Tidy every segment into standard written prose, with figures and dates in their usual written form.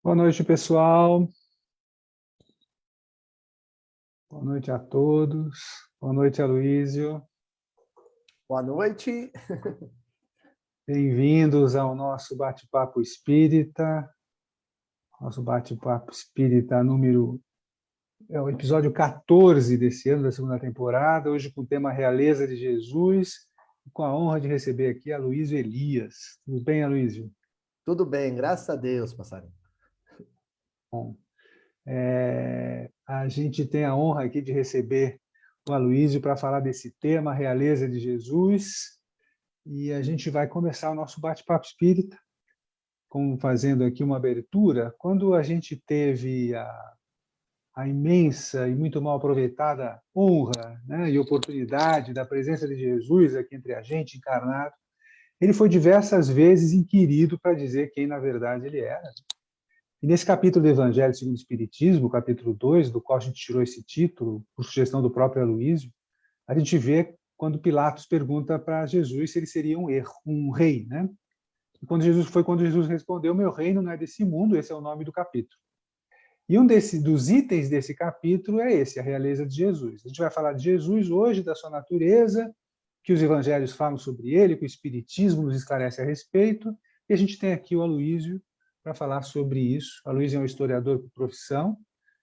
Boa noite, pessoal. Boa noite a todos. Boa noite, Aloísio. Boa noite. Bem-vindos ao nosso bate-papo espírita. Nosso bate-papo espírita é o episódio 14 desse ano, da segunda temporada, hoje com o tema Realeza de Jesus, com a honra de receber aqui Aloísio Elias. Tudo bem, Aloísio? Tudo bem, graças a Deus, passarinho. Bom, a gente tem a honra aqui de receber o Aloísio para falar desse tema, Realeza de Jesus, e a gente vai começar o nosso bate-papo espírita, fazendo aqui uma abertura. Quando a gente teve a imensa e muito mal aproveitada honra, né, e oportunidade da presença de Jesus aqui entre a gente, encarnado, ele foi diversas vezes inquirido para dizer quem, na verdade, ele era. E nesse capítulo do Evangelho segundo o Espiritismo, capítulo 2, do qual a gente tirou esse título, por sugestão do próprio Aloísio, a gente vê quando Pilatos pergunta para Jesus se ele seria um rei, né? E quando Jesus respondeu: meu reino não é desse mundo, esse é o nome do capítulo. E dos itens desse capítulo é esse, a realeza de Jesus. A gente vai falar de Jesus hoje, da sua natureza, que os evangelhos falam sobre ele, que o Espiritismo nos esclarece a respeito, e a gente tem aqui o Aloísio para falar sobre isso. O Aloísio é um historiador por profissão,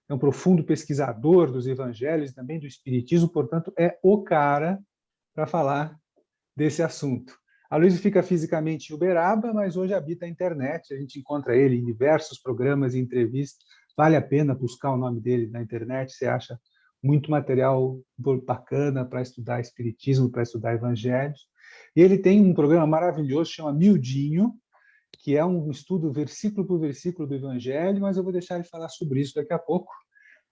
é um profundo pesquisador dos evangelhos, também do Espiritismo, portanto, é o cara para falar desse assunto. Aloísio fica fisicamente em Uberaba, mas hoje habita a internet. A gente encontra ele em diversos programas e entrevistas. Vale a pena buscar o nome dele na internet, você acha muito material bacana para estudar Espiritismo, para estudar Evangelhos. E ele tem um programa maravilhoso, chama Miudinho, que é um estudo versículo por versículo do Evangelho, mas eu vou deixar ele falar sobre isso daqui a pouco.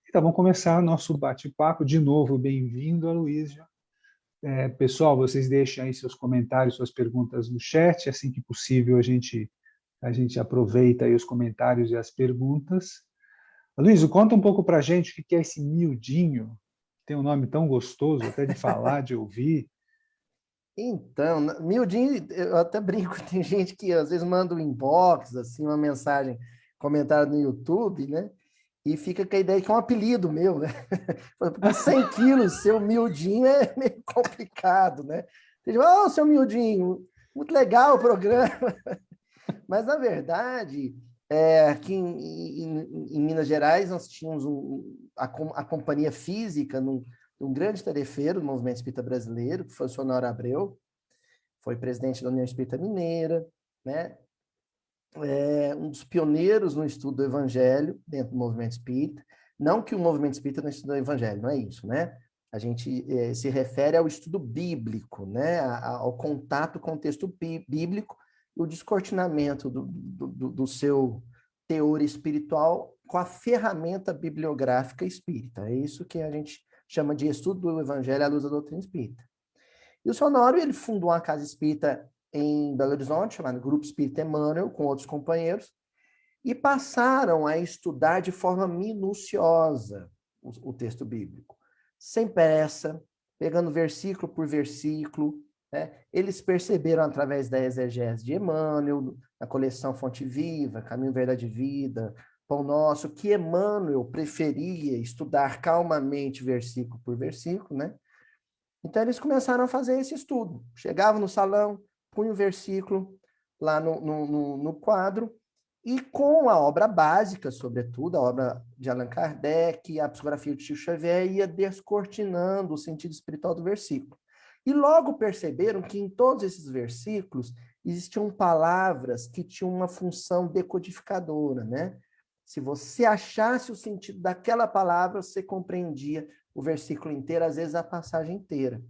Então, vamos começar nosso bate-papo. De novo, bem-vindo, Aloísio. Pessoal, vocês deixem aí seus comentários, suas perguntas no chat. Assim que possível, a gente aproveita aí os comentários e as perguntas. Luísio, conta um pouco para a gente o que é esse miudinho. Tem um nome tão gostoso até de falar, de ouvir. Então, miudinho, eu até brinco, tem gente que às vezes manda um inbox, assim, uma mensagem, comentário no YouTube, né? E fica com a ideia que é um apelido meu, né? Com 100 quilos, ser miudinho é meio complicado, né? Você diz, ô, seu miudinho, muito legal o programa. Mas, na verdade, aqui em Minas Gerais, nós tínhamos a companhia física um grande tarefeiro do movimento espírita brasileiro, que foi o Sonoro Abreu, foi presidente da União Espírita Mineira, né? Um dos pioneiros no estudo do Evangelho dentro do movimento espírita. Não que o movimento espírita não estuda o Evangelho, não é isso, né? A gente se refere ao estudo bíblico, né? Ao contato com o texto bíblico e o descortinamento do seu teor espiritual com a ferramenta bibliográfica espírita. É isso que a gente chama de estudo do Evangelho à luz da doutrina espírita. E o Sonório, ele fundou uma casa espírita em Belo Horizonte, chamada Grupo Espírita Emmanuel, com outros companheiros, e passaram a estudar de forma minuciosa o texto bíblico, sem pressa, pegando versículo por versículo, né? Eles perceberam através da exegese de Emmanuel, na coleção Fonte Viva, Caminho, Verdade e Vida, Pão Nosso, que Emmanuel preferia estudar calmamente versículo por versículo, né? Então, eles começaram a fazer esse estudo. Chegavam no salão, punham o versículo lá no quadro, e com a obra básica, sobretudo, a obra de Allan Kardec, a psicografia de Chico Xavier, ia descortinando o sentido espiritual do versículo. E logo perceberam que em todos esses versículos existiam palavras que tinham uma função decodificadora, né? Se você achasse o sentido daquela palavra, você compreendia o versículo inteiro, às vezes a passagem inteira.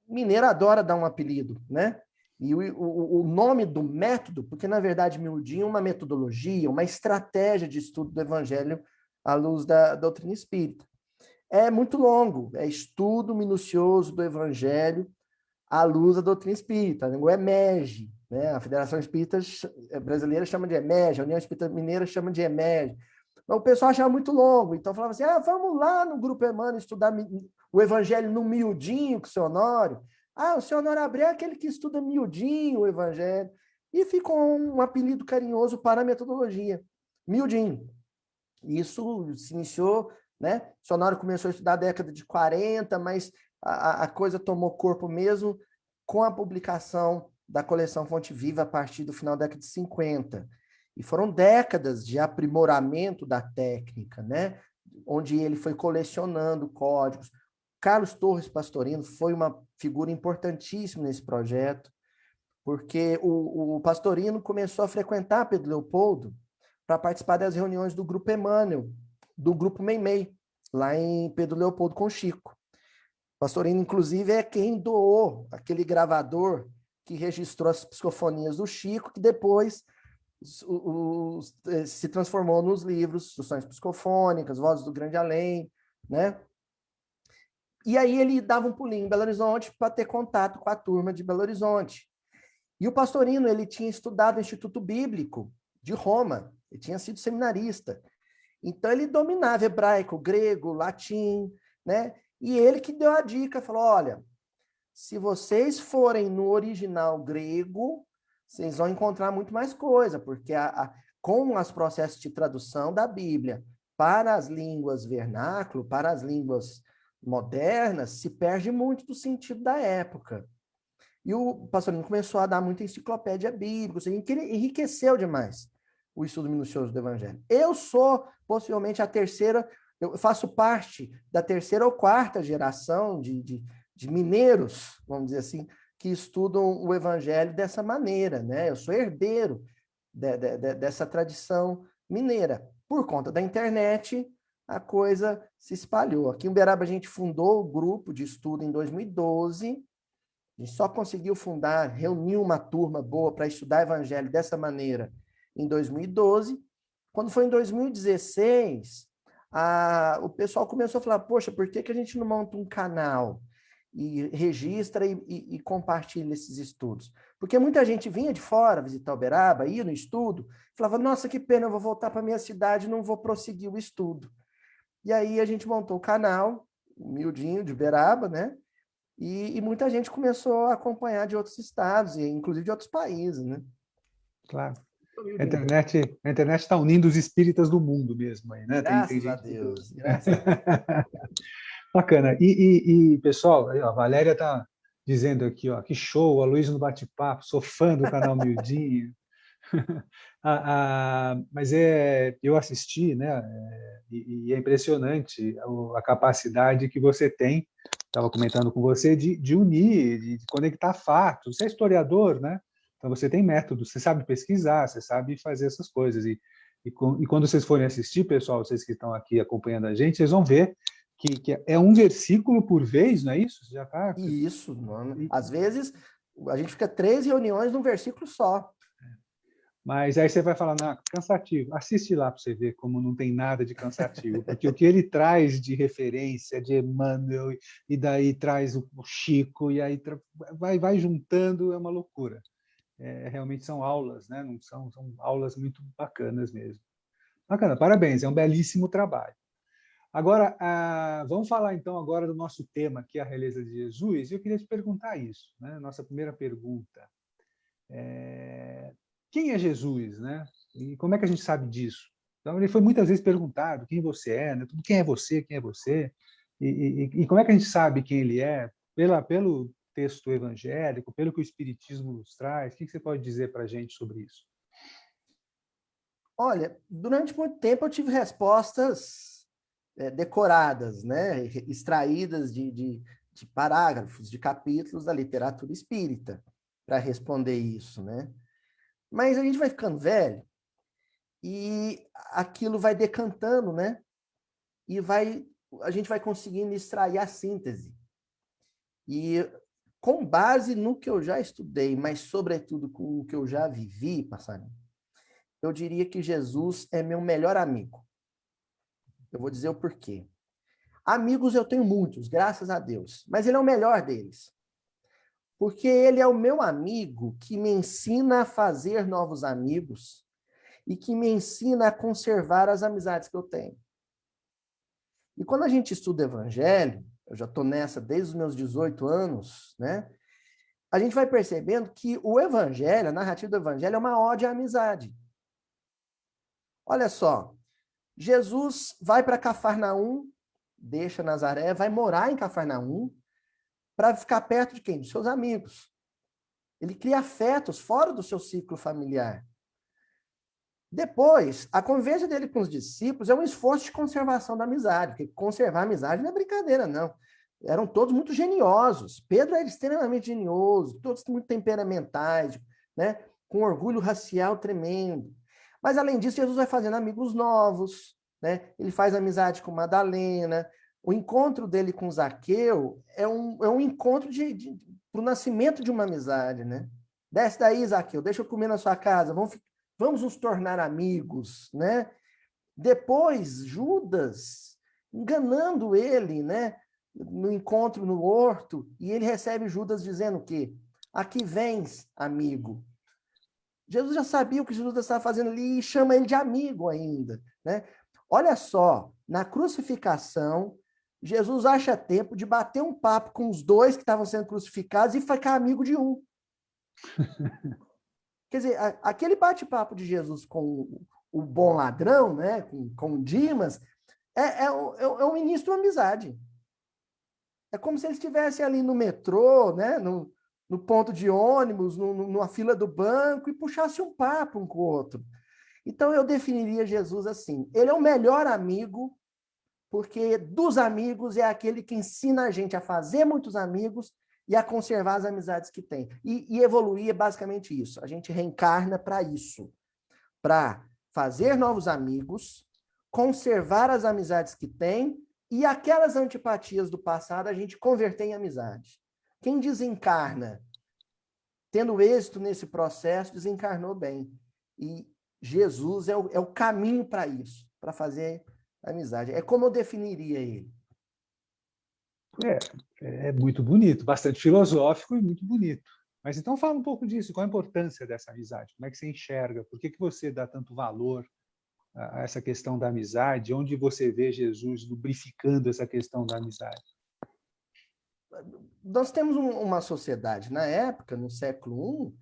Mineiro adora dar um apelido, né? E o nome do método, porque na verdade miudinho é uma metodologia, uma estratégia de estudo do Evangelho à luz da doutrina espírita. É muito longo, é estudo minucioso do Evangelho à luz da doutrina espírita, o EMEG, né? A Federação Espírita Brasileira chama de EMEG, a União Espírita Mineira chama de EMEG. Então, o pessoal achava muito longo, então falava assim, vamos lá no Grupo Emmanuel estudar o Evangelho no miudinho com o seu Honório. O seu Honório Abreu é aquele que estuda miudinho o Evangelho. E ficou um apelido carinhoso para a metodologia. Mildin. Isso se iniciou, né? O Sonório começou a estudar na década de 40, mas a coisa tomou corpo mesmo com a publicação da coleção Fonte Viva a partir do final da década de 50. E foram décadas de aprimoramento da técnica, né? Onde ele foi colecionando códigos. Carlos Torres Pastorino foi uma figura importantíssima nesse projeto, porque o Pastorino começou a frequentar Pedro Leopoldo para participar das reuniões do Grupo Emmanuel, do Grupo Meimei, lá em Pedro Leopoldo com Chico. Pastorino, inclusive, é quem doou aquele gravador que registrou as psicofonias do Chico, que depois se transformou nos livros Instruções Psicofônicas, Vozes do Grande Além, né? E aí ele dava um pulinho em Belo Horizonte para ter contato com a turma de Belo Horizonte. E o Pastorino, ele tinha estudado no Instituto Bíblico de Roma, ele tinha sido seminarista. Então ele dominava hebraico, grego, latim, né? E ele que deu a dica, falou, olha, se vocês forem no original grego, vocês vão encontrar muito mais coisa, porque com os processos de tradução da Bíblia para as línguas vernáculo, para as línguas modernas, se perde muito do sentido da época. E o Pastorino começou a dar muita enciclopédia bíblica, assim, enriqueceu demais o estudo minucioso do Evangelho. Eu sou, possivelmente, eu faço parte da terceira ou quarta geração de mineiros, vamos dizer assim, que estudam o Evangelho dessa maneira, né? Eu sou herdeiro dessa tradição mineira. Por conta da internet, a coisa se espalhou. Aqui em Uberaba, a gente fundou o grupo de estudo em 2012. A gente só conseguiu reunir uma turma boa para estudar Evangelho dessa maneira em 2012. Quando foi em 2016, o pessoal começou a falar, poxa, por que a gente não monta um canal e registra e compartilha esses estudos? Porque muita gente vinha de fora visitar Uberaba, ia no estudo, falava, nossa, que pena, eu vou voltar para minha cidade e não vou prosseguir o estudo. E aí a gente montou o canal, humildinho, de Uberaba, né? E muita gente começou a acompanhar de outros estados, e inclusive de outros países, né? Claro. A internet está unindo os espíritas do mundo mesmo aí, né? Tem Graças a gente de tudo. Deus, graças a Deus. Bacana. E, pessoal, aí, ó, a Valéria está dizendo aqui, ó, que show, a Luísa no bate-papo, sou fã do canal Mildinho. Mas eu assisti, né? E é impressionante a capacidade que você tem, estava comentando com você, de unir, de conectar fatos. Você é historiador, né? Então você tem método, você sabe pesquisar, você sabe fazer essas coisas. E quando vocês forem assistir, pessoal, vocês que estão aqui acompanhando a gente, vocês vão ver que é um versículo por vez, não é isso? Você já está. Isso, mano. Às vezes a gente fica 3 reuniões num versículo só. Mas aí você vai falar, não, cansativo. Assiste lá para você ver como não tem nada de cansativo, porque o que ele traz de referência de Emmanuel, e daí traz o Chico, e aí vai juntando, é uma loucura. Realmente são aulas, né? Não são aulas muito bacanas mesmo. Bacana, parabéns, é um belíssimo trabalho. Agora, vamos falar então agora do nosso tema, que é a realeza de Jesus, e eu queria te perguntar isso, né? Nossa primeira pergunta. Quem é Jesus, né? E como é que a gente sabe disso? Então, ele foi muitas vezes perguntado quem você é, né? Quem é você, quem é você? E como é que a gente sabe quem ele é? Pelo texto evangélico, pelo que o Espiritismo nos traz? O que você pode dizer para a gente sobre isso? Olha, durante muito tempo eu tive respostas decoradas, né? Extraídas de parágrafos, de capítulos da literatura espírita para responder isso, né? Mas a gente vai ficando velho e aquilo vai decantando, né? E a gente vai conseguindo extrair a síntese. E com base no que eu já estudei, mas sobretudo com o que eu já vivi, passarinho, eu diria que Jesus é meu melhor amigo. Eu vou dizer o porquê. Amigos eu tenho muitos, graças a Deus, mas ele é o melhor deles. Porque ele é o meu amigo que me ensina a fazer novos amigos e que me ensina a conservar as amizades que eu tenho. E quando a gente estuda evangelho, eu já estou nessa desde os meus 18 anos, né? A gente vai percebendo que o evangelho, a narrativa do evangelho é uma ode à amizade. Olha só, Jesus vai para Cafarnaum, deixa Nazaré, vai morar em Cafarnaum para ficar perto de quem? Dos seus amigos. Ele cria afetos fora do seu ciclo familiar. Depois, a convivência dele com os discípulos é um esforço de conservação da amizade, porque conservar a amizade não é brincadeira, não. Eram todos muito geniosos. Pedro era extremamente genioso, todos muito temperamentais, né? Com orgulho racial tremendo. Mas, além disso, Jesus vai fazendo amigos novos, né? Ele faz amizade com Madalena. O encontro dele com Zaqueu é um encontro para o nascimento de uma amizade, né? Desce daí, Zaqueu, deixa eu comer na sua casa, vamos nos tornar amigos, né? Depois, Judas, enganando ele, né? No encontro no horto, e ele recebe Judas dizendo o quê? Aqui vens, amigo. Jesus já sabia o que Judas estava fazendo ali e chama ele de amigo ainda, né? Olha só, na crucificação, Jesus acha tempo de bater um papo com os dois que estavam sendo crucificados e ficar amigo de um. Quer dizer, aquele bate-papo de Jesus com o bom ladrão, né, com Dimas, é um início de uma amizade. É como se eles estivessem ali no metrô, né, no ponto de ônibus, numa fila do banco, e puxassem um papo um com o outro. Então, eu definiria Jesus assim: ele é o melhor amigo, porque dos amigos é aquele que ensina a gente a fazer muitos amigos e a conservar as amizades que tem. E evoluir é basicamente isso. A gente reencarna para isso, para fazer novos amigos, conservar as amizades que tem e aquelas antipatias do passado a gente converter em amizade. Quem desencarna tendo êxito nesse processo, desencarnou bem. E Jesus é o caminho para isso, para fazer amizade. É como eu definiria ele. É muito bonito, bastante filosófico e muito bonito. Mas então fala um pouco disso, qual a importância dessa amizade? Como é que você enxerga? Por que você dá tanto valor a essa questão da amizade? Onde você vê Jesus lubrificando essa questão da amizade? Nós temos uma sociedade, na época, no século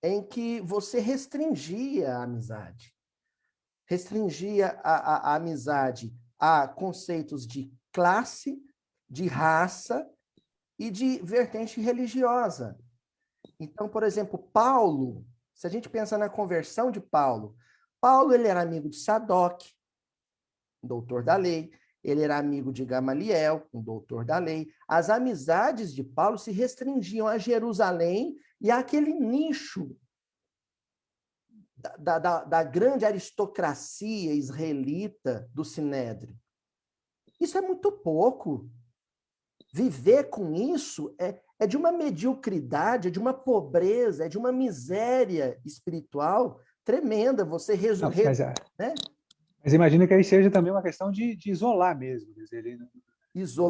I, em que você restringia a amizade. Restringia a amizade a conceitos de classe, de raça e de vertente religiosa. Então, por exemplo, Paulo, se a gente pensar na conversão de Paulo, Paulo ele era amigo de Sadoc, doutor da lei, ele era amigo de Gamaliel, um doutor da lei. As amizades de Paulo se restringiam a Jerusalém e àquele nicho da grande aristocracia israelita do Sinédrio. Isso é muito pouco. Viver com isso é de uma mediocridade, é de uma pobreza, é de uma miséria espiritual tremenda. Você né? Mas imagina que aí seja também uma questão de isolar mesmo. Ele, não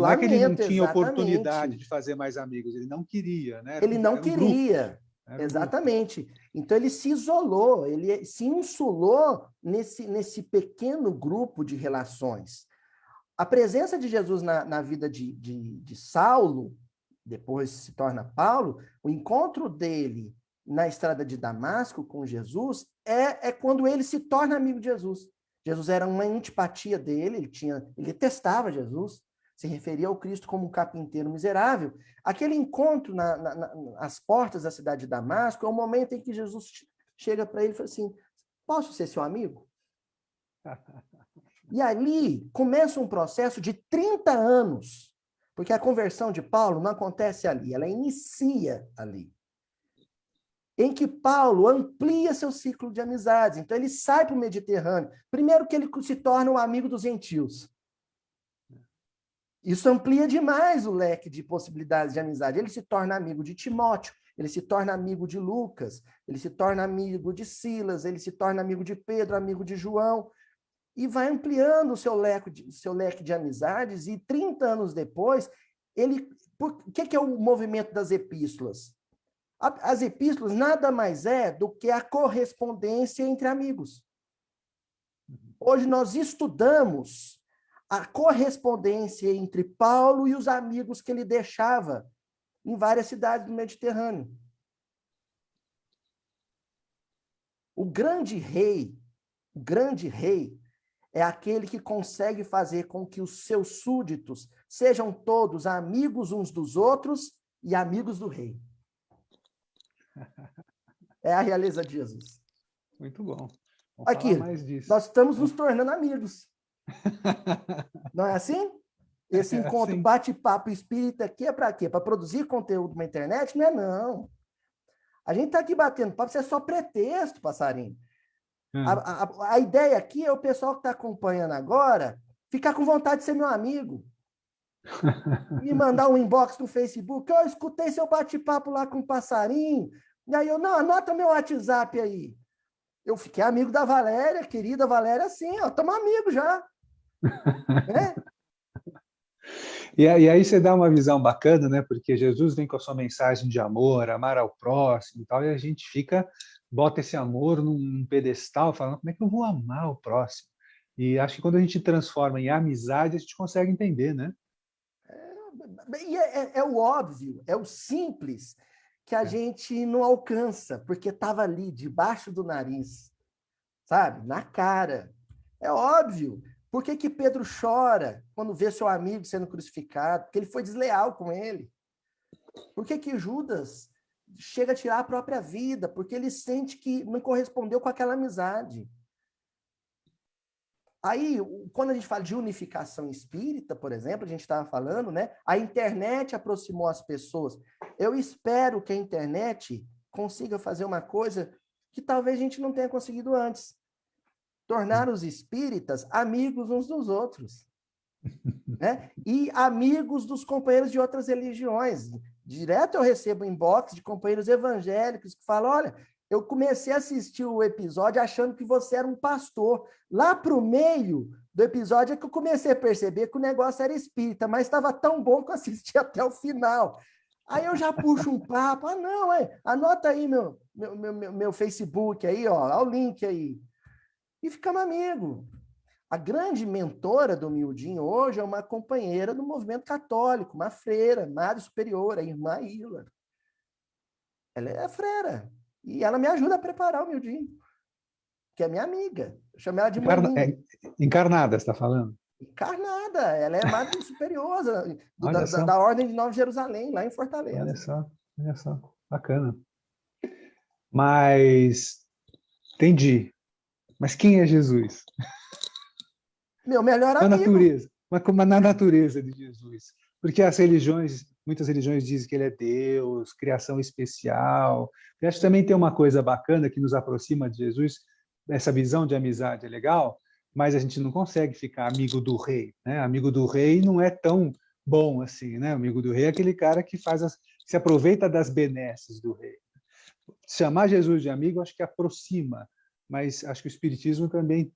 é que ele não Isolamento, tinha oportunidade exatamente. de fazer mais amigos, ele não queria, né? Ele não Era um grupo. queria. Era um grupo. Exatamente. Então ele se isolou, ele se insulou nesse pequeno grupo de relações. A presença de Jesus na vida de Saulo, depois se torna Paulo, o encontro dele na estrada de Damasco com Jesus é quando ele se torna amigo de Jesus. Jesus era uma antipatia dele, ele detestava Jesus, se referia ao Cristo como um carpinteiro miserável. Aquele encontro às portas da cidade de Damasco é o momento em que Jesus chega para ele e fala assim: posso ser seu amigo? E ali começa um processo de 30 anos, porque a conversão de Paulo não acontece ali, ela inicia ali. Em que Paulo amplia seu ciclo de amizades. Então ele sai para o Mediterrâneo. Primeiro que ele se torna um amigo dos gentios. Isso amplia demais o leque de possibilidades de amizade. Ele se torna amigo de Timóteo, ele se torna amigo de Lucas, ele se torna amigo de Silas, ele se torna amigo de Pedro, amigo de João, e vai ampliando o seu leque de amizades, e 30 anos depois, o que é o movimento das epístolas? As epístolas nada mais é do que a correspondência entre amigos. Hoje nós estudamos a correspondência entre Paulo e os amigos que ele deixava em várias cidades do Mediterrâneo. O grande rei O grande rei é aquele que consegue fazer com que os seus súditos sejam todos amigos uns dos outros e amigos do rei. É a realeza de Jesus. Muito bom. Vamos falar Aqui, mais disso. nós estamos nos tornando amigos. Não é assim? Esse É encontro assim. bate-papo espírita aqui é para quê? Para produzir conteúdo na internet? Não é, não. A gente está aqui batendo papo, isso é só pretexto, passarinho. A ideia aqui é o pessoal que está acompanhando agora ficar com vontade de ser meu amigo. Me mandar um inbox no Facebook. Eu escutei seu bate-papo lá com o passarinho. E aí eu, não, anota meu WhatsApp aí. Eu fiquei amigo da Valéria, querida Valéria, assim, ó, estamos amigos já. Né? E aí você dá uma visão bacana, né? Porque Jesus vem com a sua mensagem de amor, amar ao próximo e tal, e a gente bota esse amor num pedestal, falando como é que eu vou amar o próximo? E acho que quando a gente transforma em amizade, a gente consegue entender, né? E é o óbvio, é o simples que a gente não alcança, porque estava ali, debaixo do nariz, sabe? Na cara. É óbvio. Por que que Pedro chora quando vê seu amigo sendo crucificado? Porque ele foi desleal com ele. Por que que Judas chega a tirar a própria vida? Porque ele sente que não correspondeu com aquela amizade. Aí, quando a gente fala de unificação espírita, por exemplo, a gente estava falando, né? A internet aproximou as pessoas. Eu espero que a internet consiga fazer uma coisa que talvez a gente não tenha conseguido antes. Tornar os espíritas amigos uns dos outros. Né? E amigos dos companheiros de outras religiões. Direto eu recebo inbox de companheiros evangélicos que falam, olha, eu comecei a assistir o episódio achando que você era um pastor. Lá para o meio do episódio é que eu comecei a perceber que o negócio era espírita, mas estava tão bom que eu assisti até o final. Aí eu já puxo um papo, não, anota aí meu Facebook aí, ó, o link aí. E ficamos amigos. A grande mentora do Mildinho hoje é uma companheira do movimento católico, uma freira, madre superiora, a irmã Ila. Ela é freira. E ela me ajuda a preparar o Mildinho, que é minha amiga. Eu chamo ela de maninha. Encarnada, você está falando? Encarnada. Ela é madre superiora Olha só, da Ordem de Nova Jerusalém, lá em olha Fortaleza. só, olha só, bacana. Mas, entendi. Mas quem é Jesus? Meu melhor Na amigo. natureza, mas como na natureza de Jesus. Porque as religiões, muitas religiões dizem que ele é Deus, criação especial. Eu acho que também tem uma coisa bacana que nos aproxima de Jesus, essa visão de amizade é legal, mas a gente não consegue ficar amigo do rei, né? Amigo do rei não é tão bom assim, né? Amigo do rei é aquele cara que se aproveita das benesses do rei. Chamar Jesus de amigo, acho que aproxima, mas acho que o Espiritismo também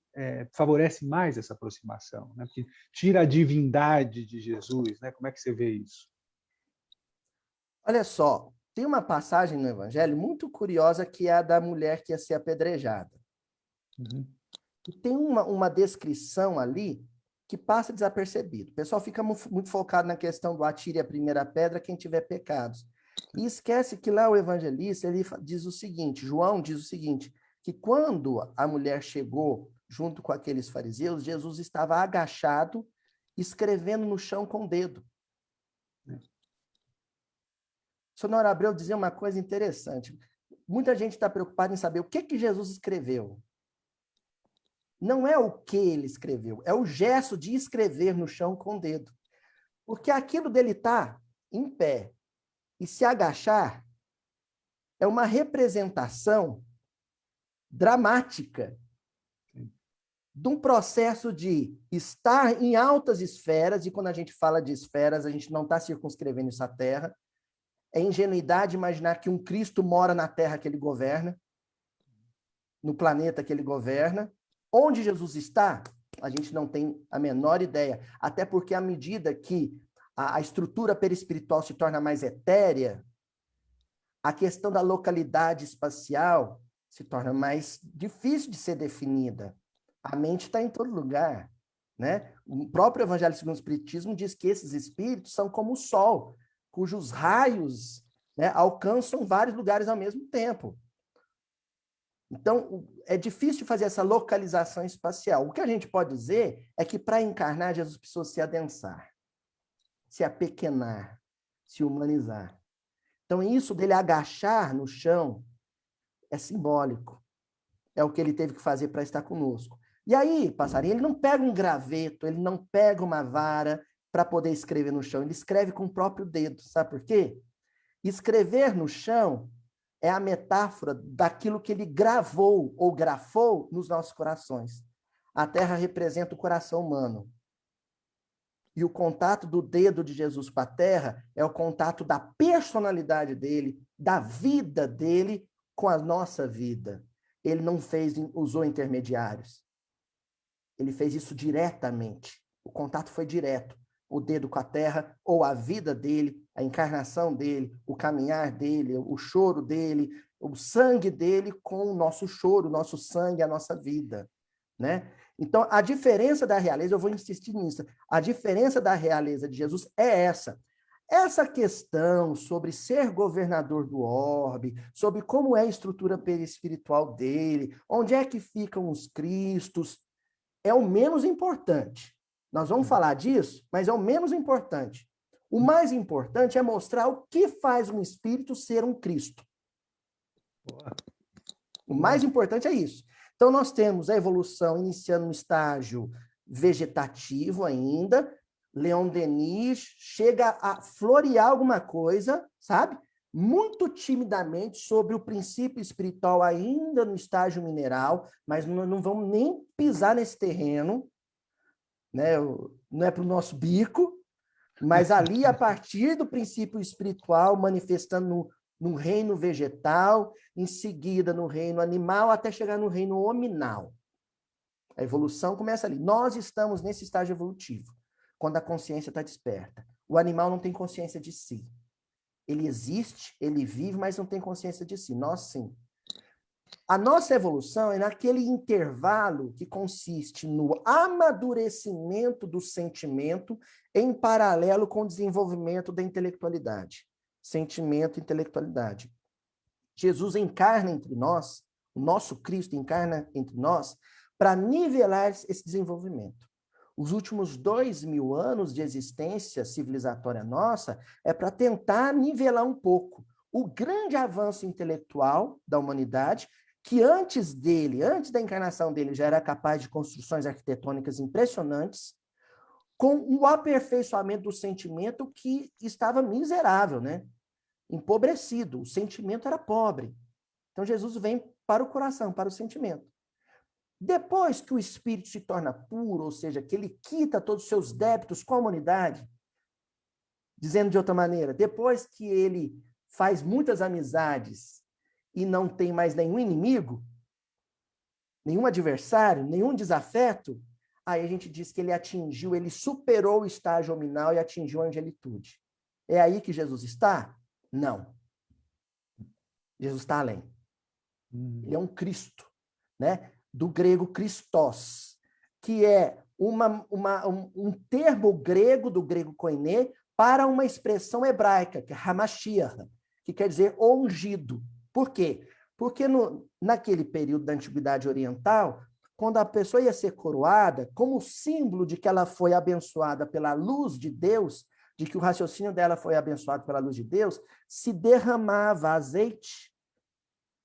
favorece mais essa aproximação, né? Porque tira a divindade de Jesus, né? Como é que você vê isso? Olha só, tem uma passagem no Evangelho muito curiosa que é a da mulher que ia ser apedrejada. Uhum. E tem uma descrição ali que passa desapercebido. O pessoal fica muito focado na questão do atire a primeira pedra quem tiver pecados. E esquece que lá o evangelista ele diz o seguinte, João diz o seguinte, que quando a mulher chegou junto com aqueles fariseus, Jesus estava agachado, escrevendo no chão com o dedo. O senhor Abreu dizia uma coisa interessante. Muita gente está preocupada em saber o que Jesus escreveu. Não é o que ele escreveu, é o gesto de escrever no chão com o dedo. Porque aquilo dele estar em pé e se agachar é uma representação dramática de um processo de estar em altas esferas, e quando a gente fala de esferas, a gente não está circunscrevendo essa terra. É ingenuidade imaginar que um Cristo mora na terra que ele governa, no planeta que ele governa. Onde Jesus está, a gente não tem a menor ideia. Até porque, à medida que a estrutura perispiritual se torna mais etérea, a questão da localidade espacial se torna mais difícil de ser definida. A mente está em todo lugar. Né? O próprio Evangelho segundo o Espiritismo diz que esses espíritos são como o Sol, cujos raios, né, alcançam vários lugares ao mesmo tempo. Então, é difícil fazer essa localização espacial. O que a gente pode dizer é que para encarnar, Jesus precisou se adensar, se apequenar, se humanizar. Então, isso dele agachar no chão é simbólico. É o que ele teve que fazer para estar conosco. E aí, passarinho, ele não pega um graveto, ele não pega uma vara para poder escrever no chão, ele escreve com o próprio dedo. Sabe por quê? Escrever no chão é a metáfora daquilo que ele gravou ou grafou nos nossos corações. A terra representa o coração humano. E o contato do dedo de Jesus com a terra é o contato da personalidade dele, da vida dele com a nossa vida. Ele não usou intermediários. Ele fez isso diretamente. O contato foi direto. O dedo com a terra, ou a vida dele, a encarnação dele, o caminhar dele, o choro dele, o sangue dele com o nosso choro, o nosso sangue, a nossa vida, né? Então, a diferença da realeza, eu vou insistir nisso, a diferença da realeza de Jesus é essa. Essa questão sobre ser governador do orbe, sobre como é a estrutura perispiritual dele, onde é que ficam os cristos, é o menos importante. Nós vamos falar disso, mas é o menos importante. O mais importante é mostrar o que faz um espírito ser um Cristo. O mais importante é isso. Então, nós temos a evolução iniciando no estágio vegetativo ainda. Leon Denis chega a florear alguma coisa, sabe? Muito timidamente sobre o princípio espiritual ainda no estágio mineral, mas não vamos nem pisar nesse terreno, né? Não é para o nosso bico, mas ali, a partir do princípio espiritual, manifestando no reino vegetal, em seguida no reino animal, até chegar no reino hominal. A evolução começa ali. Nós estamos nesse estágio evolutivo, quando a consciência está desperta. O animal não tem consciência de si. Ele existe, ele vive, mas não tem consciência de si. Nós, sim. A nossa evolução é naquele intervalo que consiste no amadurecimento do sentimento em paralelo com o desenvolvimento da intelectualidade. Sentimento e intelectualidade. Jesus encarna entre nós, o nosso Cristo encarna entre nós, para nivelar esse desenvolvimento. Os últimos 2000 anos de existência civilizatória nossa é para tentar nivelar um pouco o grande avanço intelectual da humanidade, que antes dele, antes da encarnação dele, já era capaz de construções arquitetônicas impressionantes, com o aperfeiçoamento do sentimento que estava miserável, né? Empobrecido, o sentimento era pobre. Então Jesus vem para o coração, para o sentimento. Depois que o espírito se torna puro, ou seja, que ele quita todos os seus débitos com a humanidade, dizendo de outra maneira, depois que ele faz muitas amizades e não tem mais nenhum inimigo, nenhum adversário, nenhum desafeto, aí a gente diz que ele atingiu, ele superou o estágio hominal e atingiu a angelitude. É aí que Jesus está? Não. Jesus está além. Ele é um Cristo, né? Do grego Christos, que é um termo grego, do grego koiné, para uma expressão hebraica, que é Hamashiach, que quer dizer ungido. Por quê? Porque naquele período da Antiguidade Oriental, quando a pessoa ia ser coroada, como símbolo de que ela foi abençoada pela luz de Deus, de que o raciocínio dela foi abençoado pela luz de Deus, se derramava azeite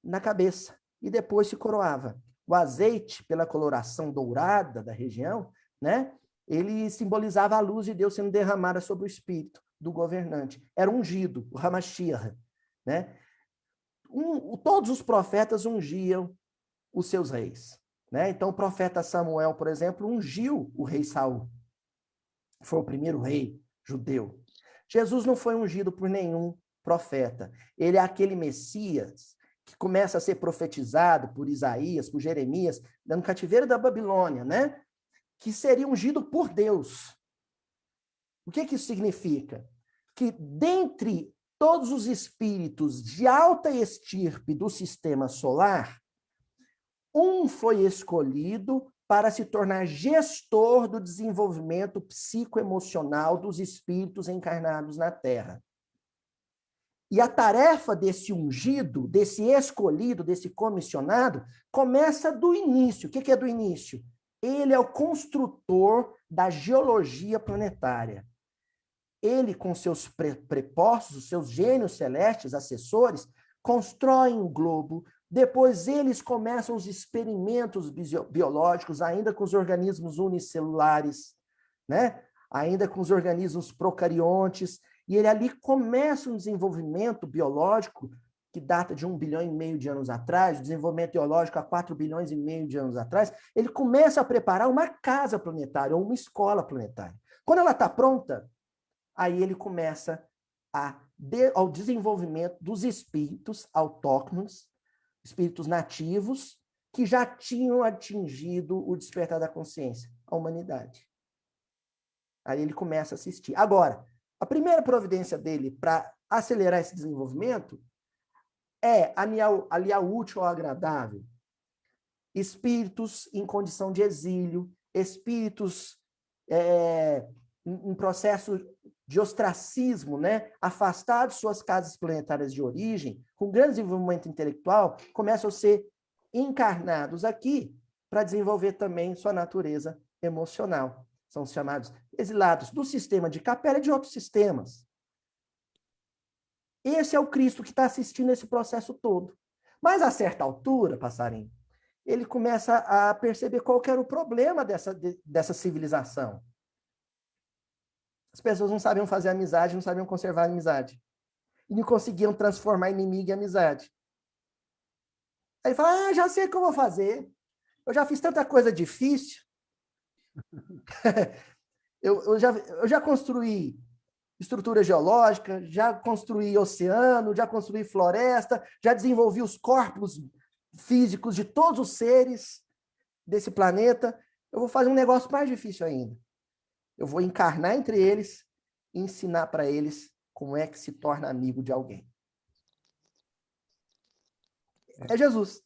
na cabeça e depois se coroava. O azeite, pela coloração dourada da região, né, ele simbolizava a luz de Deus sendo derramada sobre o espírito do governante. Era ungido, o Hamashiach, né? Todos os profetas ungiam os seus reis, né? Então o profeta Samuel, por exemplo, ungiu o rei Saul. Foi o primeiro rei judeu. Jesus não foi ungido por nenhum profeta. Ele é aquele Messias que começa a ser profetizado por Isaías, por Jeremias, no cativeiro da Babilônia, né? Que seria ungido por Deus. O que isso significa? Que dentre todos os espíritos de alta estirpe do sistema solar, um foi escolhido para se tornar gestor do desenvolvimento psicoemocional dos espíritos encarnados na Terra. E a tarefa desse ungido, desse escolhido, desse comissionado, começa do início. O que é do início? Ele é o construtor da geologia planetária. Ele, com seus prepostos, os seus gênios celestes, assessores, constroem o globo. Depois eles começam os experimentos biológicos, ainda com os organismos unicelulares, né? Ainda com os organismos procariontes. E ele ali começa um desenvolvimento biológico que data de 1,5 bilhão de anos atrás, o desenvolvimento biológico há 4,5 bilhões de anos atrás. Ele começa a preparar uma casa planetária, ou uma escola planetária. Quando ela está pronta, aí ele começa ao desenvolvimento dos espíritos autóctonos, espíritos nativos, que já tinham atingido o despertar da consciência, a humanidade. Aí ele começa a assistir. Agora, a primeira providência dele para acelerar esse desenvolvimento é aliar o útil ao agradável. Espíritos em condição de exílio, espíritos em processo de ostracismo, né? Afastados de suas casas planetárias de origem, com grande desenvolvimento intelectual, começam a ser encarnados aqui para desenvolver também sua natureza emocional. São os chamados exilados do sistema de Capela e de outros sistemas. Esse é o Cristo que está assistindo esse processo todo. Mas, a certa altura, passarinho, ele começa a perceber qual que era o problema dessa civilização. As pessoas não sabiam fazer amizade, não sabiam conservar a amizade. E não conseguiam transformar inimigo em amizade. Aí ele fala, já sei o que eu vou fazer. Eu já fiz tanta coisa difícil. eu já construí estrutura geológica, já construí oceano, já construí floresta, já desenvolvi os corpos físicos de todos os seres desse planeta. Eu vou fazer um negócio mais difícil ainda. Eu vou encarnar entre eles e ensinar para eles como é que se torna amigo de alguém. É Jesus.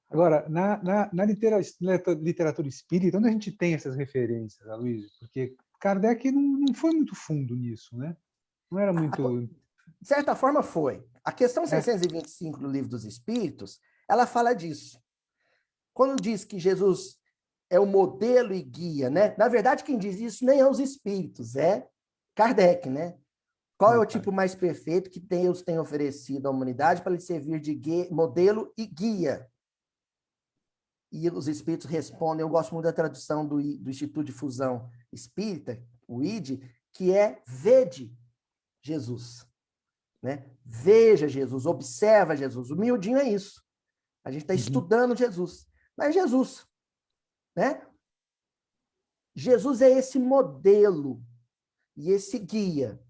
Agora, na literatura espírita, onde a gente tem essas referências, Aloysio? Porque Kardec não foi muito fundo nisso, né? Não era muito... De certa forma, foi. A questão 625 do Livro dos Espíritos, ela fala disso. Quando diz que Jesus é o modelo e guia, né? Na verdade, quem diz isso nem é os espíritos, é Kardec, né? Qual é o tipo mais perfeito que Deus tem oferecido à humanidade para lhe servir de modelo e guia? E os espíritos respondem, eu gosto muito da tradução do Instituto de Fusão Espírita, o ID, que é vede Jesus. Né? Veja Jesus, observa Jesus. O miudinho é isso. A gente está estudando Jesus. Mas Jesus, né? Jesus é esse modelo e esse guia.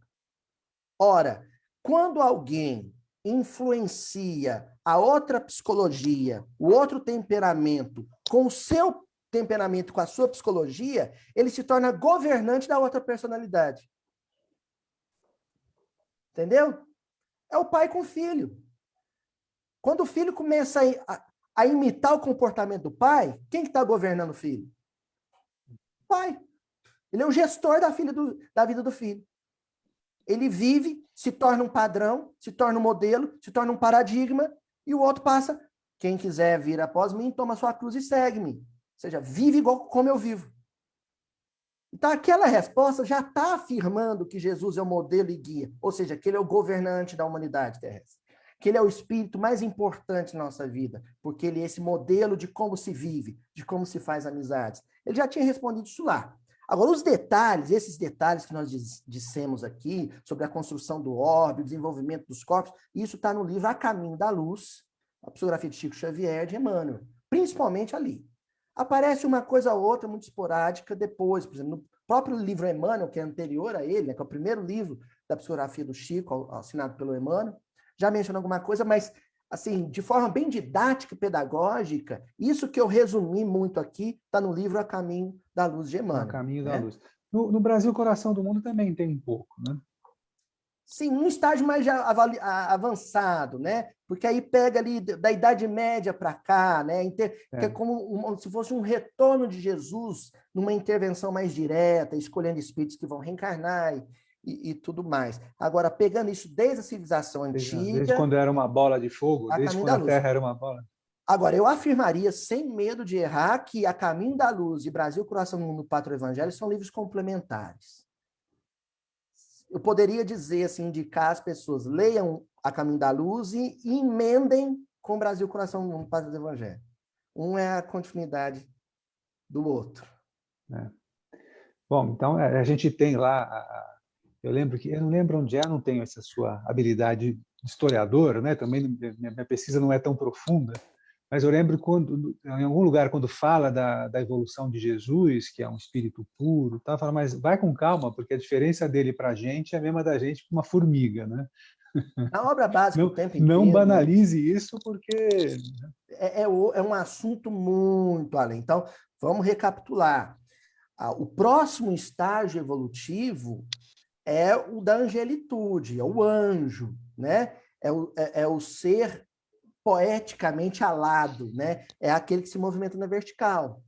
Ora, quando alguém influencia a outra psicologia, o outro temperamento, com o seu temperamento, com a sua psicologia, ele se torna governante da outra personalidade. Entendeu? É o pai com o filho. Quando o filho começa a imitar o comportamento do pai, quem que está governando o filho? O pai. Ele é o gestor da vida do filho. Ele vive, se torna um padrão, se torna um modelo, se torna um paradigma, e o outro passa, quem quiser vir após mim, toma sua cruz e segue-me. Ou seja, vive igual como eu vivo. Então, aquela resposta já está afirmando que Jesus é o modelo e guia, ou seja, que ele é o governante da humanidade terrestre, que ele é o espírito mais importante na nossa vida, porque ele é esse modelo de como se vive, de como se faz amizades. Ele já tinha respondido isso lá. Agora, os detalhes, esses detalhes que nós dissemos aqui, sobre a construção do orbe, o desenvolvimento dos corpos, isso está no livro A Caminho da Luz, a psicografia de Chico Xavier, de Emmanuel, principalmente ali. Aparece uma coisa ou outra muito esporádica depois, por exemplo, no próprio livro Emmanuel, que é anterior a ele, né, que é o primeiro livro da psicografia do Chico, assinado pelo Emmanuel, já menciona alguma coisa, mas assim, de forma bem didática e pedagógica, isso que eu resumi muito aqui, está no livro A Caminho da Luz de Emmanuel. A Caminho né? da Luz. No Brasil, Coração do Mundo também tem um pouco, né? Sim, num estágio mais avançado, né? Porque aí pega ali da Idade Média para cá, né? Que é como se fosse um retorno de Jesus numa intervenção mais direta, escolhendo espíritos que vão reencarnar e tudo mais. Agora, pegando isso desde a civilização Desde antiga, quando era uma bola de fogo, a desde caminho quando da a luz. Terra era uma bola. Agora, eu afirmaria, sem medo de errar, que A Caminho da Luz e Brasil, Coração do Mundo, Pátria e Evangelho são livros complementares. Eu poderia dizer, assim, indicar as pessoas, leiam A Caminho da Luz e emendem com Brasil, Coração do Mundo, Pátria e Evangelho. Um é a continuidade do outro. Né? Bom, então a gente tem lá, eu lembro que, eu não lembro onde é, não tenho essa sua habilidade de historiador, né? Também minha pesquisa não é tão profunda, mas eu lembro quando, em algum lugar, quando fala da evolução de Jesus, que é um espírito puro, tá? Fala, mas vai com calma, porque a diferença dele para a gente é a mesma da gente para uma formiga, né? Na obra básica, o Não, tempo não inteiro, banalize isso, porque... é um assunto muito além. Então, vamos recapitular. O próximo estágio evolutivo é o da angelitude, é o anjo, né? É o ser poeticamente alado, né? É aquele que se movimenta na vertical.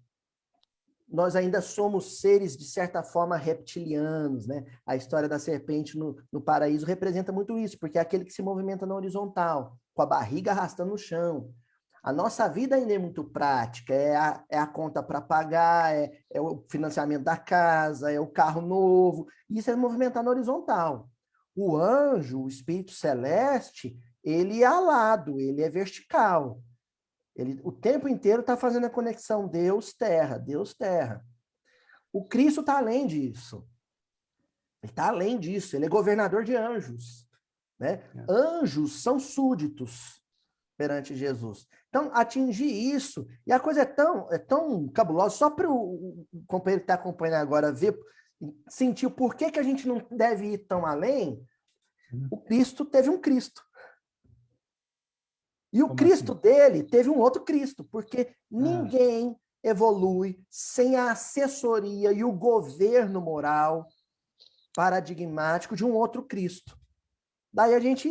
Nós ainda somos seres, de certa forma, reptilianos, né? A história da serpente no paraíso representa muito isso, porque é aquele que se movimenta na horizontal, com a barriga arrastando no chão. A nossa vida ainda é muito prática, é a conta para pagar, é o financiamento da casa, é o carro novo, isso é movimentar na horizontal. O anjo, o espírito celeste, ele é alado, ele é vertical. Ele o tempo inteiro está fazendo a conexão Deus-terra, Deus-terra. O Cristo está além disso. Ele está além disso, ele é governador de anjos. Né? Anjos são súditos perante Jesus. Então, atingir isso, e a coisa é tão cabulosa, só para o companheiro que está acompanhando agora ver, sentir o porquê que a gente não deve ir tão além, o Cristo teve um Cristo. E o Como Cristo assim? dele teve um outro Cristo, porque ninguém evolui sem a assessoria e o governo moral paradigmático de um outro Cristo. Daí a gente...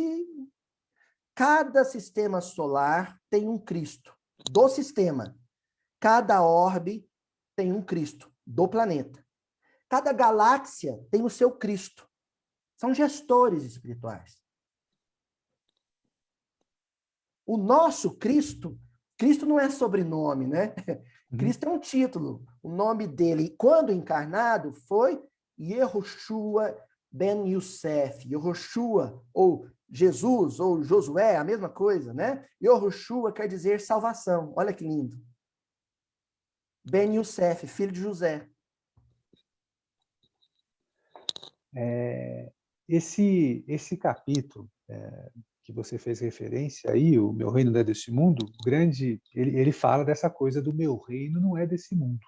Cada sistema solar tem um Cristo do sistema. Cada orbe tem um Cristo do planeta. Cada galáxia tem o seu Cristo. São gestores espirituais. O nosso Cristo, Cristo não é sobrenome, né? Cristo é um título. O nome dele, quando encarnado, foi Yehoshua ben Youssef. Yehoshua, ou Jesus, ou Josué, a mesma coisa, né? Yehoshua quer dizer salvação. Olha que lindo. Ben Youssef, filho de José. Esse capítulo que você fez referência aí, o meu reino não é desse mundo, ele fala dessa coisa do meu reino não é desse mundo.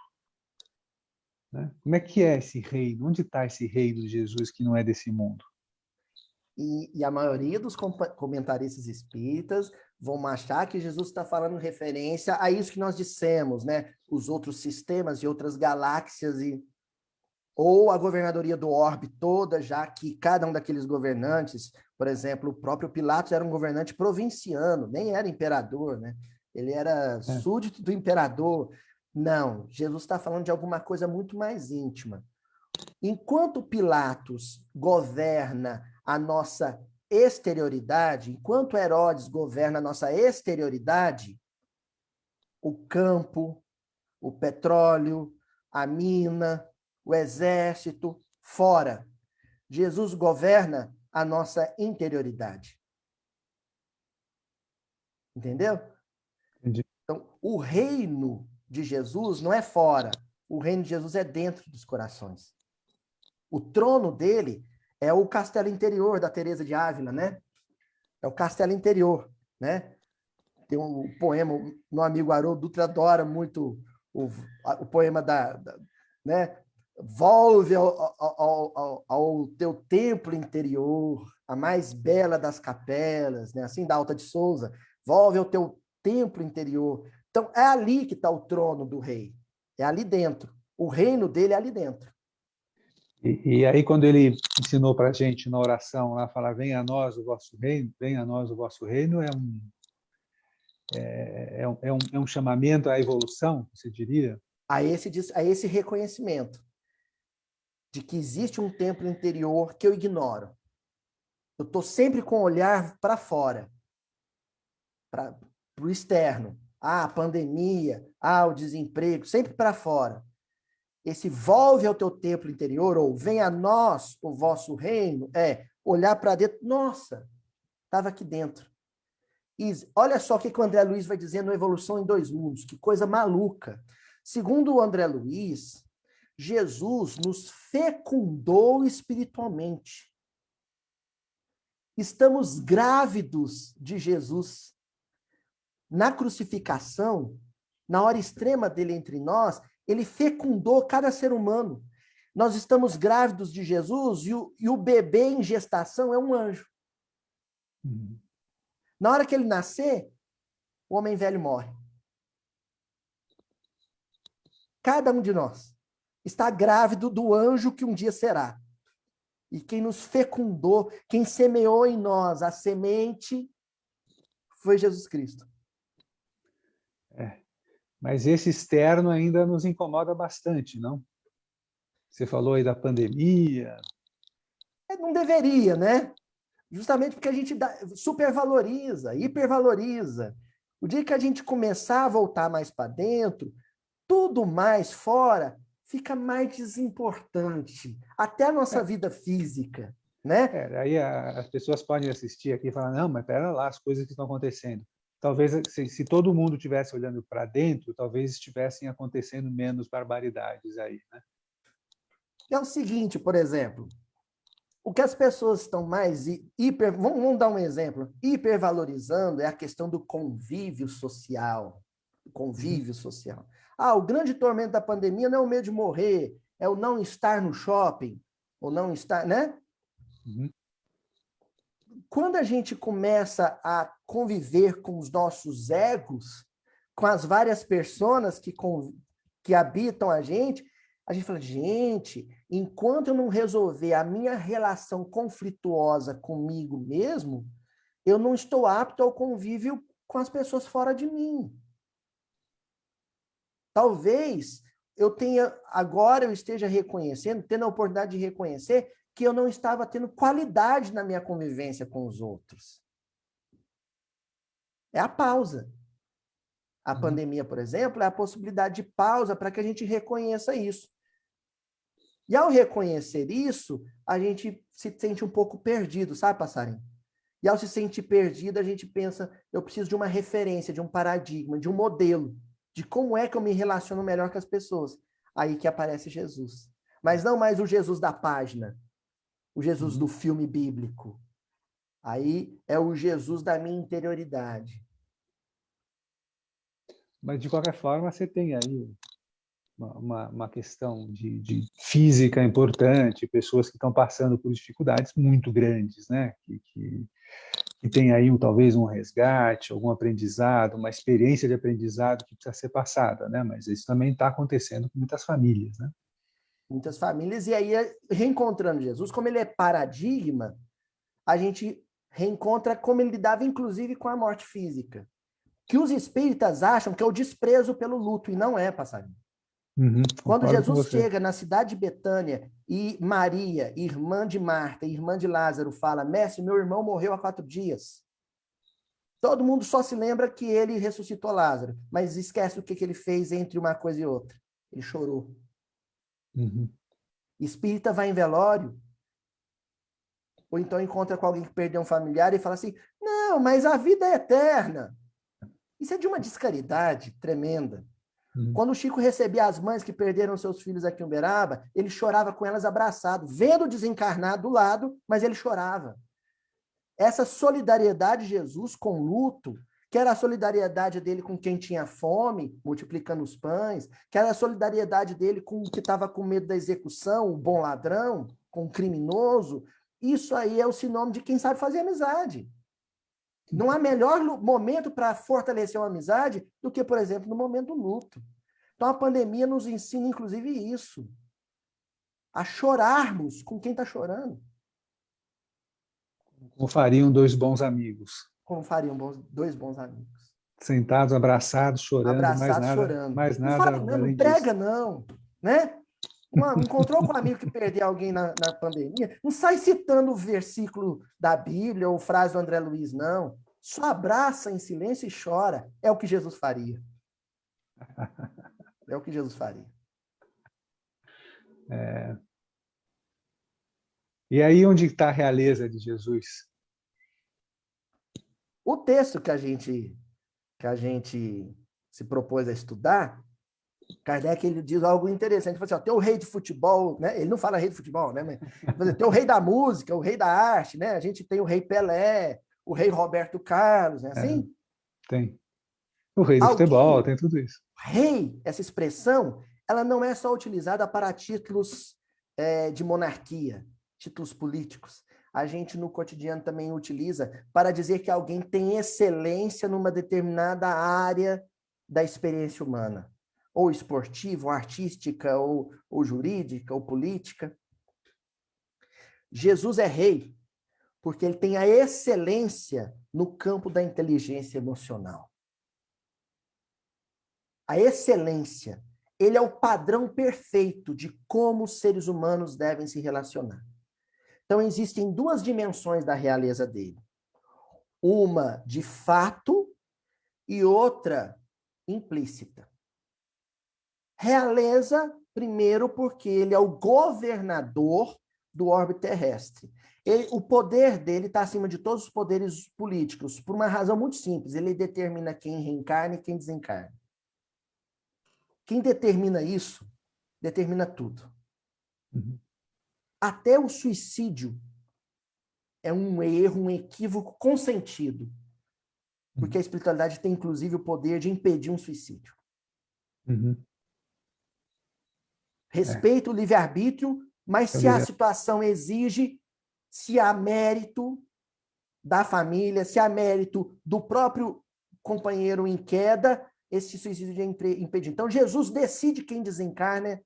Né? Como é que é esse reino? Onde está esse reino de Jesus que não é desse mundo? E a maioria dos comentaristas espíritas vão achar que Jesus está falando referência a isso que nós dissemos, né? Os outros sistemas e outras galáxias, ou a governadoria do orbe toda, já que cada um daqueles governantes, por exemplo, o próprio Pilatos era um governante provinciano, nem era imperador, né? Ele era súdito do imperador. Não, Jesus está falando de alguma coisa muito mais íntima. Enquanto Pilatos governa a nossa exterioridade, enquanto Herodes governa a nossa exterioridade, o campo, o petróleo, a mina, o exército, fora. Jesus governa a nossa interioridade. Entendeu? Entendi. Então, o reino de Jesus não é fora, o reino de Jesus é dentro dos corações. O trono dele é o castelo interior da Teresa de Ávila, né? É o castelo interior, né? Tem um poema, meu amigo Haroldo Dutra adora muito o poema né? Volve ao teu templo interior, a mais bela das capelas, né? Assim, da Alta de Souza. Volve ao teu templo interior. Então, é ali que está o trono do rei. É ali dentro. O reino dele é ali dentro. E aí, quando ele ensinou para a gente na oração, lá, falar, venha a nós o vosso reino, venha a nós o vosso reino, é um chamamento à evolução, você diria? A esse reconhecimento. de que existe um templo interior que eu ignoro. Eu estou sempre com o olhar para fora, para o externo. A pandemia, o desemprego, sempre para fora. Esse volve ao teu templo interior, ou venha a nós o vosso reino, é olhar para dentro. Nossa, estava aqui dentro. E olha só o que o André Luiz vai dizer no Evolução em Dois Mundos, que coisa maluca. Segundo o André Luiz, Jesus nos fecundou espiritualmente. Estamos grávidos de Jesus. Na crucificação, na hora extrema dele entre nós, ele fecundou cada ser humano. Nós estamos grávidos de Jesus e o bebê em gestação é um anjo. Na hora que ele nascer, o homem velho morre. Cada um de nós está grávido do anjo que um dia será. E quem nos fecundou, quem semeou em nós a semente, foi Jesus Cristo. Mas esse externo ainda nos incomoda bastante, não? Você falou aí da pandemia. Não deveria, né? Justamente porque a gente supervaloriza, hipervaloriza. O dia que a gente começar a voltar mais para dentro, tudo mais fora fica mais desimportante. Até a nossa vida física, né? Aí as pessoas podem assistir aqui e falar, não, mas pera lá, as coisas que estão acontecendo. Talvez, se todo mundo estivesse olhando para dentro, talvez estivessem acontecendo menos barbaridades aí, né? É o seguinte, por exemplo, o que as pessoas estão mais vamos dar um exemplo, hipervalorizando é a questão do convívio social. Convívio social. O grande tormento da pandemia não é o medo de morrer, é o não estar no shopping, ou não estar, né? Uhum. Quando a gente começa a conviver com os nossos egos, com as várias personas que habitam a gente fala, gente, enquanto eu não resolver a minha relação conflituosa comigo mesmo, eu não estou apto ao convívio com as pessoas fora de mim. Talvez agora eu esteja reconhecendo, tendo a oportunidade de reconhecer que eu não estava tendo qualidade na minha convivência com os outros. É a pausa. A pandemia, por exemplo, é a possibilidade de pausa para que a gente reconheça isso. E ao reconhecer isso, a gente se sente um pouco perdido, sabe, passarinho? E ao se sentir perdido, a gente pensa, eu preciso de uma referência, de um paradigma, de um modelo, de como é que eu me relaciono melhor com as pessoas. Aí que aparece Jesus. Mas não mais o Jesus da página, o Jesus do filme bíblico. Aí é o Jesus da minha interioridade. Mas, de qualquer forma, você tem aí uma questão de física importante, pessoas que estão passando por dificuldades muito grandes, né? Que tem aí talvez um resgate, algum aprendizado, uma experiência de aprendizado que precisa ser passada, né? Mas isso também está acontecendo com muitas famílias, né? Muitas famílias, e aí, reencontrando Jesus, como ele é paradigma, a gente reencontra como ele lidava, inclusive, com a morte física. Que os espíritas acham que é o desprezo pelo luto, e não é, passarinho. Quando Jesus chega na cidade de Betânia e Maria, irmã de Marta, irmã de Lázaro, fala, mestre, meu irmão morreu há 4 dias. Todo mundo só se lembra que ele ressuscitou Lázaro, mas esquece o que ele fez entre uma coisa e outra. Ele chorou. Espírita vai em velório, ou então encontra com alguém que perdeu um familiar e fala assim, não, mas a vida é eterna. Isso é de uma descaridade tremenda. Quando o Chico recebia as mães que perderam seus filhos aqui em Uberaba, ele chorava com elas abraçado, vendo o desencarnado do lado, mas ele chorava. Essa solidariedade de Jesus com luto, que era a solidariedade dele com quem tinha fome, multiplicando os pães, que era a solidariedade dele com o que estava com medo da execução, o bom ladrão, com o criminoso, isso aí é o sinônimo de quem sabe fazer amizade. Não há melhor momento para fortalecer uma amizade do que, por exemplo, no momento do luto. Então, a pandemia nos ensina, inclusive, isso. A chorarmos com quem está chorando. Como fariam 2 bons amigos. Como fariam 2 bons amigos. Sentados, abraçados, chorando, abraçados, chorando. mais nada Não além prega, disso. não. Né? Encontrou com um amigo que perdeu alguém na pandemia, não sai citando o versículo da Bíblia ou frase do André Luiz, não. Só abraça em silêncio e chora. É o que Jesus faria. É o que Jesus faria. E aí onde está a realeza de Jesus? O texto que a gente se propôs a estudar, Kardec ele diz algo interessante. Ele fala assim, ó, tem o rei de futebol, né? Ele não fala rei de futebol, né? Mas tem o rei da música, o rei da arte, né? A gente tem o rei Pelé, o rei Roberto Carlos, né? Assim? Tem. O rei do futebol, tem tudo isso. Rei, essa expressão, ela não é só utilizada para títulos de monarquia, títulos políticos. A gente, no cotidiano, também utiliza para dizer que alguém tem excelência numa determinada área da experiência humana, ou esportiva, ou artística, ou jurídica, ou política. Jesus é rei porque ele tem a excelência no campo da inteligência emocional. A excelência. Ele é o padrão perfeito de como os seres humanos devem se relacionar. Então, existem duas dimensões da realeza dele. Uma de fato e outra implícita. Realeza, primeiro, porque ele é o governador do orbe terrestre. O poder dele está acima de todos os poderes políticos, por uma razão muito simples. Ele determina quem reencarna e quem desencarna. Quem determina isso, determina tudo. Uhum. Até o suicídio é um erro, um equívoco consentido. Porque a espiritualidade tem, inclusive, o poder de impedir um suicídio. Uhum. Respeita o livre-arbítrio, mas se a situação exige, se há mérito da família, se há mérito do próprio companheiro em queda, esse suicídio é impedido. Então, Jesus decide quem desencarna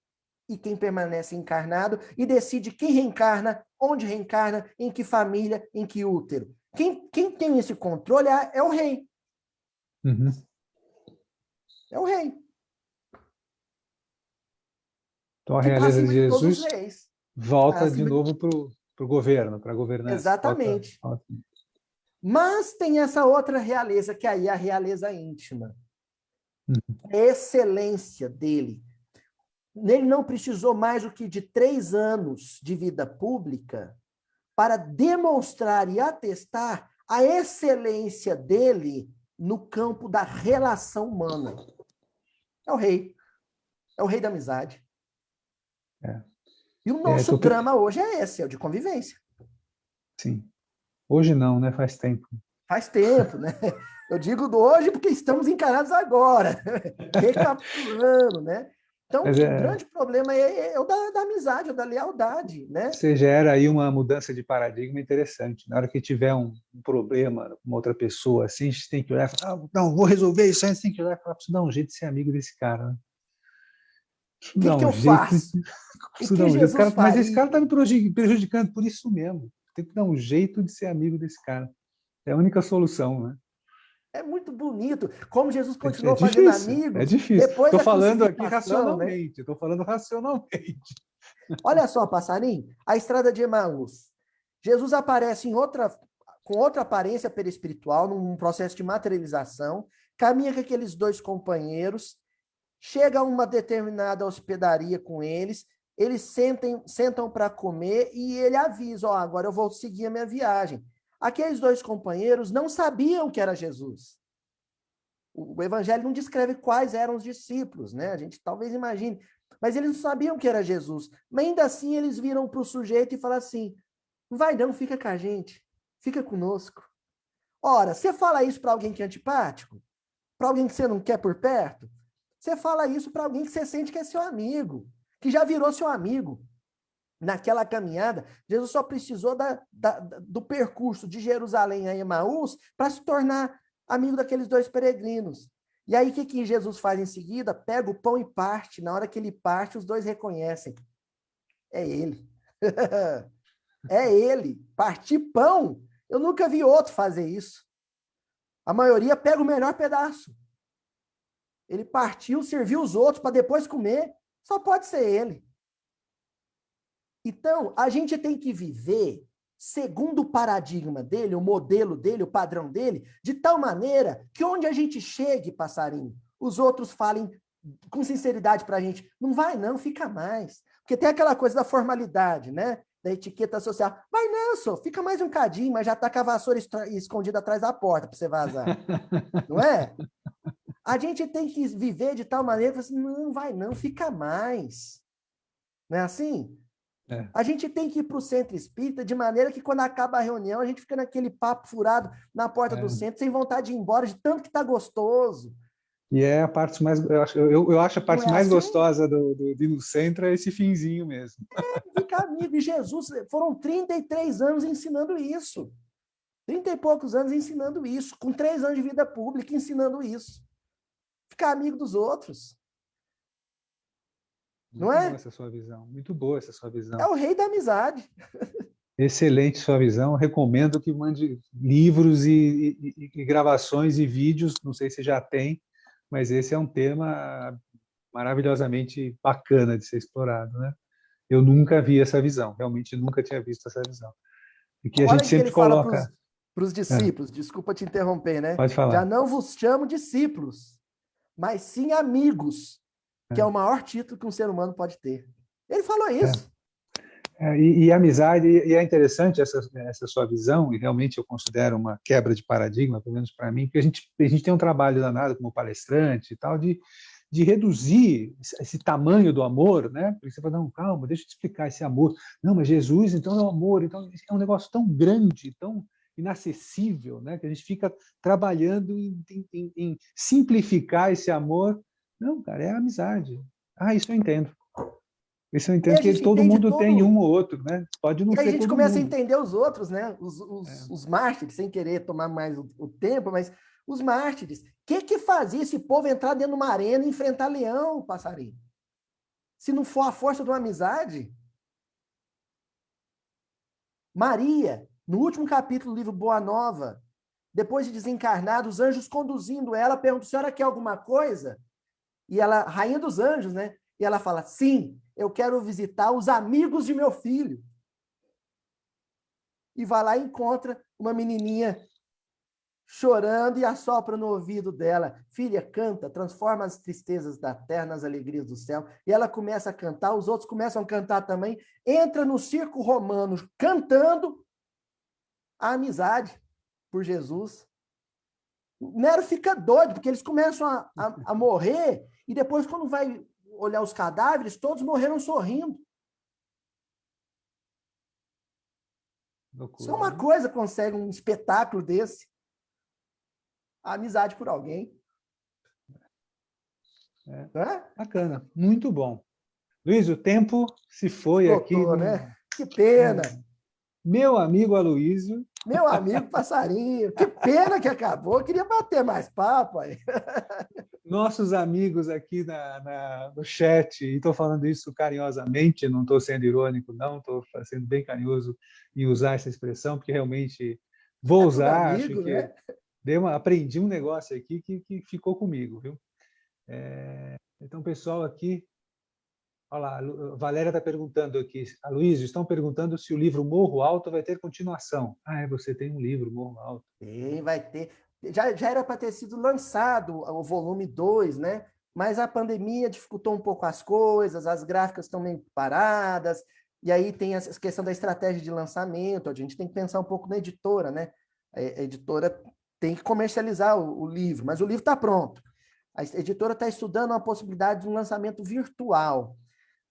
e quem permanece encarnado, e decide quem reencarna, onde reencarna, em que família, em que útero. Quem tem esse controle é o rei. Uhum. É o rei. Então a Que está realeza de acima de todos os Jesus reis. volta de novo para o governo, para a governança. Exatamente. Volta. Mas tem essa outra realeza, que aí é a realeza íntima. A excelência dele. Ele não precisou mais do que de 3 anos de vida pública para demonstrar e atestar a excelência dele no campo da relação humana. É o rei. É o rei da amizade. E o nosso drama hoje é esse, é o de convivência. Sim. Hoje não, né? Faz tempo. Faz tempo, né? Eu digo do hoje porque estamos encarados agora, recapitulando, né? Então, o grande problema é o da amizade, o da lealdade, né? Você gera aí uma mudança de paradigma interessante. Na hora que tiver um problema com uma outra pessoa, assim, a gente tem que olhar e falar, não, vou resolver isso, a gente tem que olhar e falar, preciso dar um jeito de ser amigo desse cara. Né? O que eu faço? O que Jesus faria? Mas esse cara está me prejudicando por isso mesmo. Tem que dar um jeito de ser amigo desse cara. É a única solução, né? É muito bonito. Como Jesus continuou fazendo amigos. É difícil. Depois Estou da falando aqui crucificação, racionalmente. né? Estou falando racionalmente. Olha só, passarinho, a estrada de Emaús. Jesus aparece com outra aparência perispiritual, num processo de materialização, caminha com aqueles 2 companheiros, chega a uma determinada hospedaria com eles sentam para comer e ele avisa, ó, agora eu vou seguir a minha viagem. Aqueles 2 companheiros não sabiam que era Jesus. O evangelho não descreve quais eram os discípulos, né? A gente talvez imagine, mas eles não sabiam que era Jesus. Mas ainda assim eles viram para o sujeito e falaram assim, não vai não, fica com a gente, fica conosco. Ora, você fala isso para alguém que é antipático? Para alguém que você não quer por perto? Você fala isso para alguém que você sente que é seu amigo, que já virou seu amigo. Naquela caminhada, Jesus só precisou do percurso de Jerusalém a Emaús para se tornar amigo daqueles 2 peregrinos. E aí, o que Jesus faz em seguida? Pega o pão e parte. Na hora que ele parte, os 2 reconhecem. É ele. É ele. Partir pão. Eu nunca vi outro fazer isso. A maioria pega o melhor pedaço. Ele partiu, serviu os outros para depois comer. Só pode ser ele. Então, a gente tem que viver segundo o paradigma dele, o modelo dele, o padrão dele, de tal maneira que onde a gente chegue, passarinho, os outros falem com sinceridade para a gente, não vai não, fica mais. Porque tem aquela coisa da formalidade, né? Da etiqueta social. Vai não, só, fica mais um cadinho, mas já tá com a vassoura escondida atrás da porta para você vazar. Não é? A gente tem que viver de tal maneira que você, não vai não, fica mais. Não é assim? É. A gente tem que ir para o centro espírita de maneira que quando acaba a reunião, a gente fica naquele papo furado na porta do centro, sem vontade de ir embora, de tanto que está gostoso. E é a parte mais, eu acho a Não parte é mais assim? gostosa de ir no centro é esse finzinho mesmo. Fica amigo. E Jesus, foram 33 anos ensinando isso. 30 e poucos anos ensinando isso. Com 3 anos de vida pública ensinando isso. Ficar amigo dos outros. Não Muito boa é? essa sua visão, muito boa essa sua É visão. o rei da amizade. Excelente sua visão. Recomendo que mande livros e gravações e vídeos. Não sei se já tem, mas esse é um tema maravilhosamente bacana de ser explorado, né? Eu nunca vi essa visão, realmente nunca tinha visto essa visão. E que a gente Olha o que ele sempre fala para coloca. os É, discípulos. Desculpa te interromper, né? pode Já falar. não vos chamo discípulos, mas sim amigos, que é É, o maior título que um ser humano pode ter. Ele falou é. isso. E amizade, e é interessante essa sua visão, e realmente eu considero uma quebra de paradigma, pelo menos para mim, porque a gente tem um trabalho danado como palestrante e tal, de reduzir esse tamanho do amor, né? Porque você fala, não, calma, deixa eu te explicar esse amor. Não, mas Jesus, então, é o amor, então é um negócio tão grande, tão inacessível, né? Que a gente fica trabalhando em simplificar esse amor. Não, cara, é a amizade. Ah, isso eu entendo. Isso eu E a entendo que gente todo entende mundo tem todo. um ou outro, né? Pode não E aí a ser gente todo começa a mundo. entender os outros, né? Os, É, os, os mártires, sem querer tomar mais o tempo, mas os mártires. O que fazia esse povo entrar dentro de uma arena e enfrentar leão, passarinho? Se não for a força de uma amizade? Maria, no último capítulo do livro Boa Nova, depois de desencarnada, os anjos conduzindo ela, perguntam: senhora quer alguma coisa? E ela, rainha dos anjos, né? E ela fala: sim, eu quero visitar os amigos de meu filho. E vai lá e encontra uma menininha chorando e assopra no ouvido dela: filha, canta, transforma as tristezas da terra nas alegrias do céu. E ela começa a cantar, os outros começam a cantar também. Entra no circo romano cantando a amizade por Jesus. Nero fica doido, porque eles começam a morrer, e depois, quando vai olhar os cadáveres, todos morreram sorrindo. Só loucura, uma né? coisa consegue um espetáculo desse: a amizade por alguém. É, Né? bacana, muito bom. Luiz, o tempo se foi aqui Esgotou, no. né? Que pena. É, meu amigo Aloísio, Meu amigo passarinho, que pena que acabou. Eu queria bater mais papo aí. nossos amigos aqui no chat, e estou falando isso carinhosamente, não estou sendo irônico, não, estou sendo bem carinhoso em usar essa expressão, porque realmente vou É tudo usar, acho amigo, que né? aprendi um negócio aqui que ficou comigo, viu? Então, pessoal aqui, olha lá, a Valéria está perguntando aqui, a Luísa, estão perguntando se o livro Morro Alto vai ter continuação. Ah, você tem um livro, Morro Alto. Tem, vai ter. Já era para ter sido lançado o volume 2, né? Mas a pandemia dificultou um pouco as coisas, as gráficas estão meio paradas, e aí tem essa questão da estratégia de lançamento. A gente tem que pensar um pouco na editora, né? A editora tem que comercializar o livro, mas o livro está pronto. A editora está estudando a possibilidade de um lançamento virtual,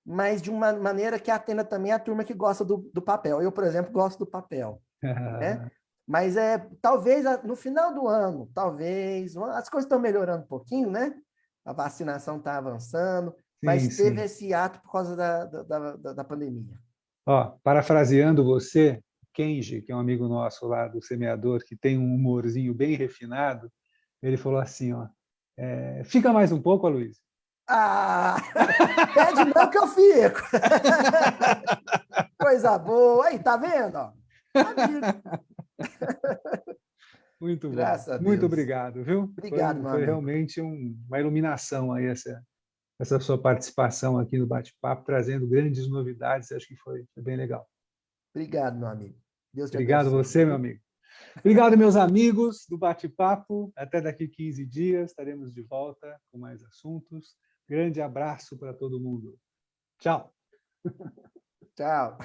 mas de uma maneira que atenda também a turma que gosta do papel. Eu, por exemplo, gosto do papel, né? Mas talvez no final do ano, talvez, as coisas estão melhorando um pouquinho, né? A vacinação está avançando, mas Sim, teve sim. esse ato por causa da pandemia. Ó, parafraseando você, Kenji, que é um amigo nosso lá do Semeador, que tem um humorzinho bem refinado, ele falou assim, ó, fica mais um pouco, Luiz. Ah, pede não que eu fico. Coisa boa. Aí, tá vendo? Ó? Amigo. Muito bom. Graças a Muito Deus. obrigado, viu? Obrigado, meu Foi amigo. realmente uma iluminação aí essa essa sua participação aqui no bate-papo, trazendo grandes novidades. Acho que foi bem legal. Obrigado, meu amigo. Deus te Obrigado a abençoe. você, meu amigo. Obrigado, meus amigos do bate-papo. Até daqui 15 dias estaremos de volta com mais assuntos. Grande abraço para todo mundo. Tchau. Tchau.